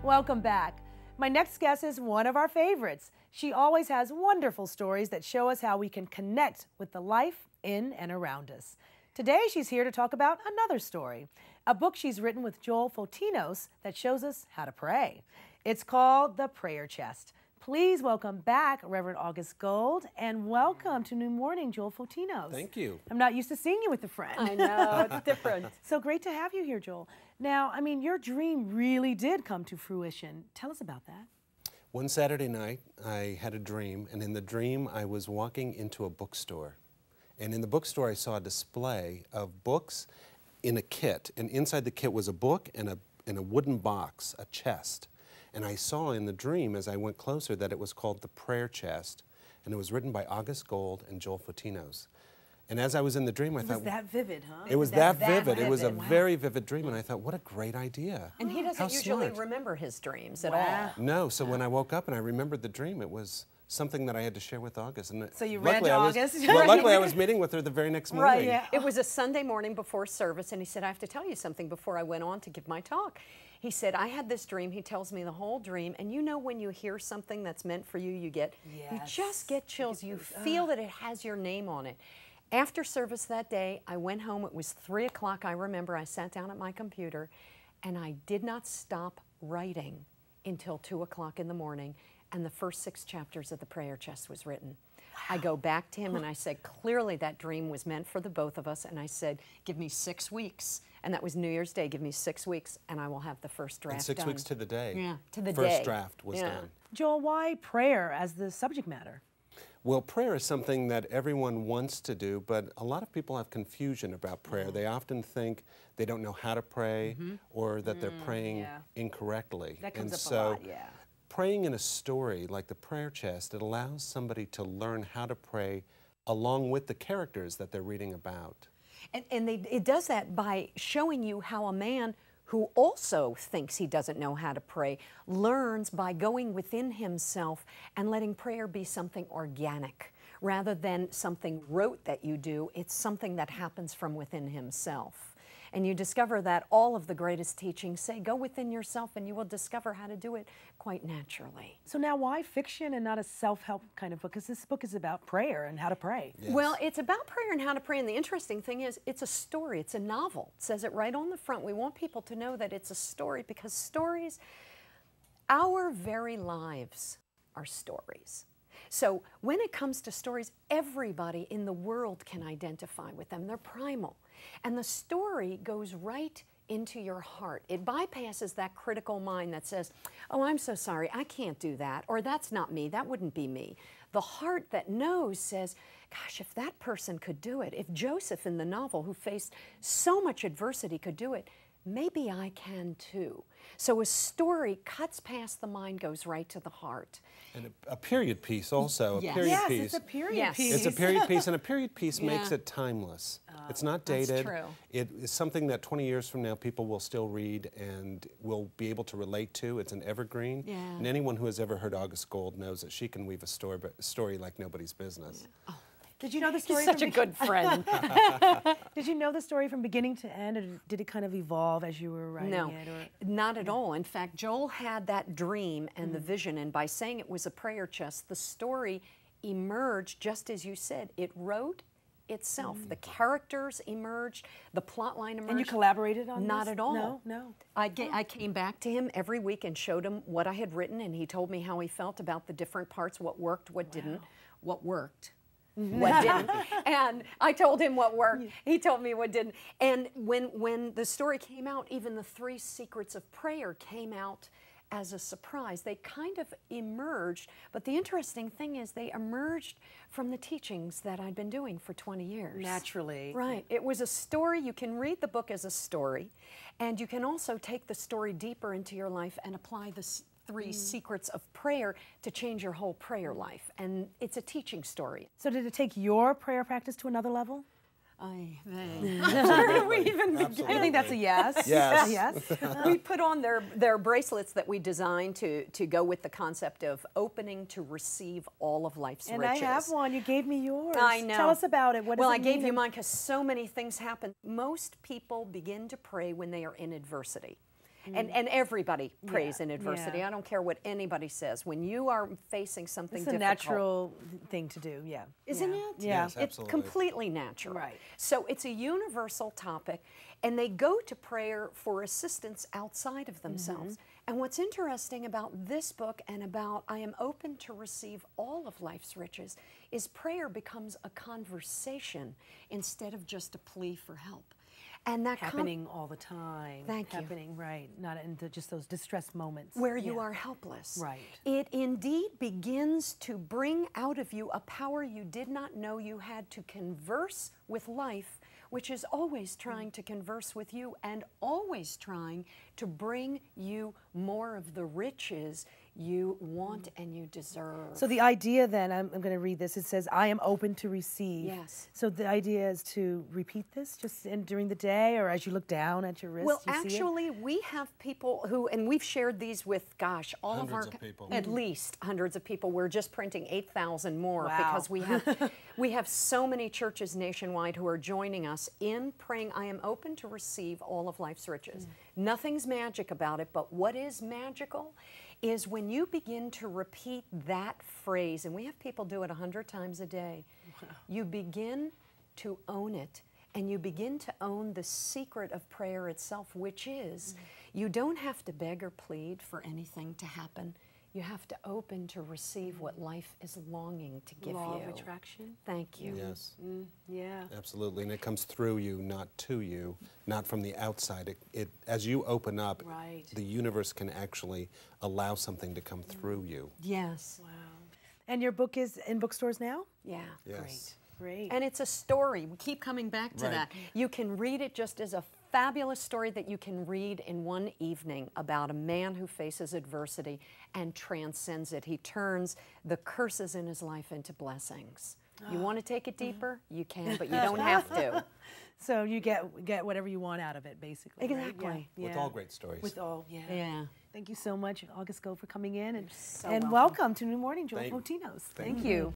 Welcome back. My next guest is one of our favorites. She always has wonderful stories that show us how we can connect with the life in and around us. Today, she's here to talk about another story, a book she's written with Joel Fotinos that shows us how to pray. It's called The Prayer Chest. Please welcome back Reverend August Gold, and welcome to New Morning, Joel Fotinos. Thank you. I'm not used to seeing you with a friend. I know, it's different. So great to have you here, Joel. Now, I mean, your dream really did come to fruition. Tell us about that. One Saturday night, I had a dream, and in the dream, I was walking into a bookstore. And in the bookstore, I saw a display of books in a kit, and inside the kit was a book and a wooden box, a chest. And I saw in the dream, as I went closer, that it was called The Prayer Chest, and it was written by August Gold and Joel Fotinos. And as I was in the dream, I thought... It was that vivid, huh? It was that vivid. It was a very vivid dream, and I thought, what a great idea. And he doesn't usually remember his dreams at all. No, so when I woke up and I remembered the dream, it was something that I had to share with August. And so you read to August? Well, luckily I was meeting with her the very next morning. Right, yeah. It was a Sunday morning before service, and he said, I have to tell you something before I went on to give my talk. He said, I had this dream. He tells me the whole dream, and you know when you hear something that's meant for you, you just get chills. You feel that it has your name on it. After service that day, I went home. It was 3 o'clock. I remember I sat down at my computer, and I did not stop writing until 2 o'clock in the morning, and the first 6 chapters of The Prayer Chest was written. Wow. I go back to him, and I said, clearly that dream was meant for the both of us, and I said, give me 6 weeks. And that was New Year's Day. Give me 6 weeks, and I will have the first draft and 6 done. weeks to the day. Yeah, to the first day. Draft was done. Joel, why prayer as the subject matter? Well, prayer is something that everyone wants to do, but a lot of people have confusion about prayer. They often think they don't know how to pray or that they're praying incorrectly. That comes up a lot, yeah. Praying in a story like The Prayer Chest, it allows somebody to learn how to pray along with the characters that they're reading about. And it does that by showing you how a man who also thinks he doesn't know how to pray learns by going within himself and letting prayer be something organic. Rather than something rote that you do, it's something that happens from within himself. And you discover that all of the greatest teachings say, go within yourself and you will discover how to do it quite naturally. So now why fiction and not a self-help kind of book? Because this book is about prayer and how to pray. Yes. Well, it's about prayer and how to pray, and the interesting thing is it's a story, it's a novel. It says it right on the front. We want people to know that it's a story because stories, our very lives are stories. So when it comes to stories, everybody in the world can identify with them. They're primal. And the story goes right into your heart. It bypasses that critical mind that says, oh, I'm so sorry, I can't do that, or that's not me, that wouldn't be me. The heart that knows says, gosh, if that person could do it, if Joseph in the novel who faced so much adversity could do it, maybe I can too. So a story cuts past the mind, goes right to the heart. And a period piece also, Yes. a period Yes, piece. it's a period piece. It's a period piece, and a period piece makes it timeless. It's not dated. That's true. It is something that 20 years from now people will still read and will be able to relate to. It's an evergreen. Yeah. And anyone who has ever heard August Gold knows that she can weave a story like nobody's business. Yeah. Oh. Did you know the story? Such a good friend. Did you know the story from beginning to end, or did it kind of evolve as you were writing it? No, not at all. In fact, Joel had that dream and the vision, and by saying it was a prayer chest, the story emerged just as you said. It wrote itself. The characters emerged, the plot line emerged. And you collaborated on Not this? at all. No. I came back to him every week and showed him what I had written, and he told me how he felt about the different parts, what worked, what didn't, what worked. What didn't, and I told him what worked. He told me what didn't. And when the story came out, even the 3 secrets of prayer came out as a surprise. They kind of emerged, but the interesting thing is they emerged from the teachings that I'd been doing for 20 years. Naturally. Right. It was a story. You can read the book as a story, and you can also take the story deeper into your life and apply the 3 secrets of prayer to change your whole prayer life. And it's a teaching story. So did it take your prayer practice to another level? Where do we even begin? I think that's a yes. Yes. Yes. We put on their bracelets that we designed to go with the concept of opening to receive all of life's And riches. I have one. You gave me yours. I know. Tell us about it. What does Well, it I gave mean? you mine because so many things happen. Most people begin to pray when they are in adversity. And everybody prays in adversity. Yeah. I don't care what anybody says. When you are facing something It's a difficult, natural thing to do, yeah. isn't it? Yeah. Yes, It's absolutely. completely natural. Right. So it's a universal topic, and they go to prayer for assistance outside of themselves. And what's interesting about this book and about I Am Open to Receive All of Life's Riches is prayer becomes a conversation instead of just a plea for help. And that Happening all the time. Thank you. Happening, right. Not in just those distressed moments. where you are helpless. Right. It indeed begins to bring out of you a power you did not know you had to converse with life, which is always trying to converse with you and always trying to bring you more of the riches you want and you deserve. So the idea then, I'm going to read this, it says, I am open to receive. Yes. So the idea is to repeat this just during the day or as you look down at your wrist? Well, you see it? actually, we have people who, and we've shared these with, gosh, all Hundreds of our, of people. at least hundreds of people. We're just printing 8,000 more Wow. because we have so many churches nationwide who are joining us in praying, I am open to receive all of life's riches. Nothing's magic about it, but what is magical is when you begin to repeat that phrase, and we have people do it 100 times a day, you begin to own it. And you begin to own the secret of prayer itself, which is you don't have to beg or plead for anything to happen. You have to open to receive what life is longing to give Law you. of attraction. Thank you. Yes, Yeah. absolutely. And it comes through you, not to you, not from the outside. As you open up, Right. the universe can actually allow something to come through you. Yes. Wow. And your book is in bookstores now? Yeah. Yes. Great. And it's a story. We keep coming back to Right. that. You can read it just as a fabulous story that you can read in one evening about a man who faces adversity and transcends it. He turns the curses in his life into blessings. You want to take it deeper? You can, but you don't have to. So you get whatever you want out of it, basically. right? Exactly. Yeah. With all great stories. With all, yeah. Yeah. Thank you so much, August Go, for coming in. And so welcome to New Morning Joy Thank- Fotinos. thank Thank you.